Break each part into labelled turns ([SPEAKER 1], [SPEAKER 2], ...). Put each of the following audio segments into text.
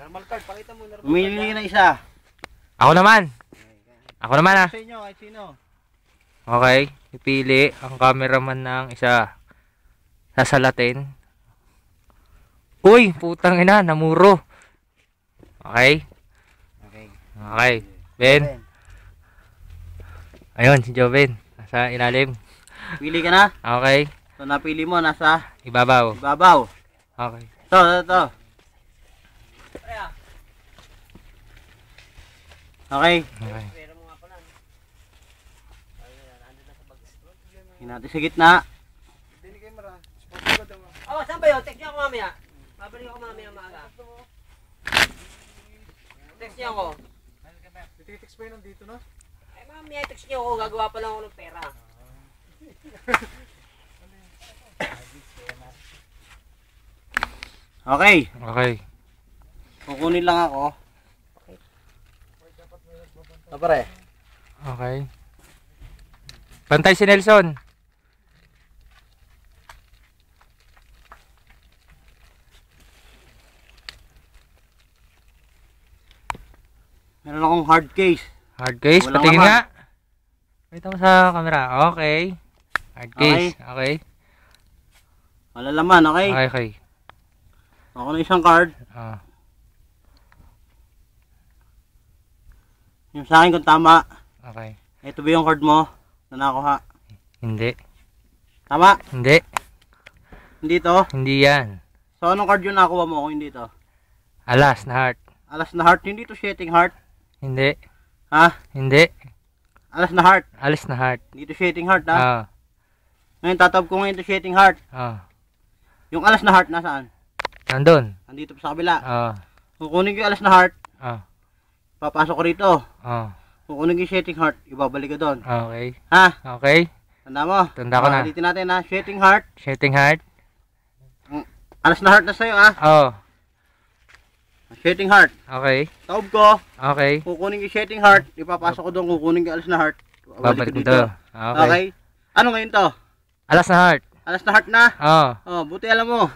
[SPEAKER 1] Normal card, pakita mo.
[SPEAKER 2] Pumili na isa.
[SPEAKER 3] Ako naman. Ako naman ah.
[SPEAKER 2] Sa inyo, kahit sino.
[SPEAKER 3] Okay. Ipili ang cameraman ng isa. Sasalatin. Uy, putang ina, namuro. Okay.
[SPEAKER 2] Okay.
[SPEAKER 3] Okay. Ben. Ayun, si Joven. Nasa ilalim.
[SPEAKER 2] Pili ka na.
[SPEAKER 3] Okay.
[SPEAKER 2] So, napili mo, nasa
[SPEAKER 3] Ibabaw.
[SPEAKER 2] ibabaw.
[SPEAKER 3] Okay.
[SPEAKER 2] Ito. Okay.
[SPEAKER 3] Okay.
[SPEAKER 2] Hinati sa gitna.
[SPEAKER 1] Oh, saan ba yun? Text niyo ako mamaya. Babalik ako mamaya maaga. Text niyo ako.
[SPEAKER 4] Titext pa yun nandito, no?
[SPEAKER 1] Eh, mamaya text niyo ako. Gagawa pa lang ako ng pera.
[SPEAKER 2] Okay.
[SPEAKER 3] Okay.
[SPEAKER 2] Kukunin lang ako. Ito pare.
[SPEAKER 3] Okay. Pantay si Nelson.
[SPEAKER 2] Meron akong hard case.
[SPEAKER 3] Hard case.
[SPEAKER 2] Walang
[SPEAKER 3] Patingin
[SPEAKER 2] laman.
[SPEAKER 3] nga. Pakita mo sa camera. Okay. Hard case. Okay.
[SPEAKER 2] Wala laman, okay?
[SPEAKER 3] Okay. Okay.
[SPEAKER 2] Ako na isang card.
[SPEAKER 3] Ah.
[SPEAKER 2] Yung sa akin kung tama.
[SPEAKER 3] Okay.
[SPEAKER 2] Ito ba yung card mo na nakuha?
[SPEAKER 3] Hindi.
[SPEAKER 2] Tama?
[SPEAKER 3] Hindi.
[SPEAKER 2] Hindi to?
[SPEAKER 3] Hindi yan.
[SPEAKER 2] So anong card yung nakuha mo kung hindi to?
[SPEAKER 3] Alas na heart.
[SPEAKER 2] Alas na heart? Hindi to shitting heart?
[SPEAKER 3] Hindi.
[SPEAKER 2] Ha?
[SPEAKER 3] Hindi.
[SPEAKER 2] Alas na heart?
[SPEAKER 3] Alis na heart.
[SPEAKER 2] Hindi to shitting heart, ha?
[SPEAKER 3] Ah.
[SPEAKER 2] Ngayon tatawag ko ngayon to shitting heart.
[SPEAKER 3] Ah.
[SPEAKER 2] Yung alas na heart nasaan?
[SPEAKER 3] Nandun.
[SPEAKER 2] Andito pa sa kabila.
[SPEAKER 3] Ah.
[SPEAKER 2] Kukunin ko yung alas na heart.
[SPEAKER 3] Ah.
[SPEAKER 2] Papasok ko rito.
[SPEAKER 3] Ah.
[SPEAKER 2] Kukunin ko yung shitting heart. Ibabalik ko doon.
[SPEAKER 3] Okay.
[SPEAKER 2] Ha?
[SPEAKER 3] Okay.
[SPEAKER 2] Tanda mo?
[SPEAKER 3] Tanda ko na.
[SPEAKER 2] Ulitin natin ha. Shitting heart.
[SPEAKER 3] Shooting heart.
[SPEAKER 2] Alas na heart na sa'yo ha.
[SPEAKER 3] Oh.
[SPEAKER 2] Shitting heart.
[SPEAKER 3] Okay.
[SPEAKER 2] Taob ko.
[SPEAKER 3] Okay.
[SPEAKER 2] Kukunin ko yung shitting heart. Ipapasok ko doon. Kukunin ko yung alas na heart.
[SPEAKER 3] Babalik
[SPEAKER 2] ko
[SPEAKER 3] dito. Okay.
[SPEAKER 2] Okay. Ano ngayon to?
[SPEAKER 3] Alas na heart.
[SPEAKER 2] Alas na heart na.
[SPEAKER 3] Oh.
[SPEAKER 2] Oh, buti alam mo.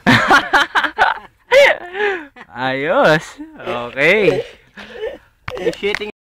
[SPEAKER 3] Ayos. Okay.
[SPEAKER 2] Yung shitting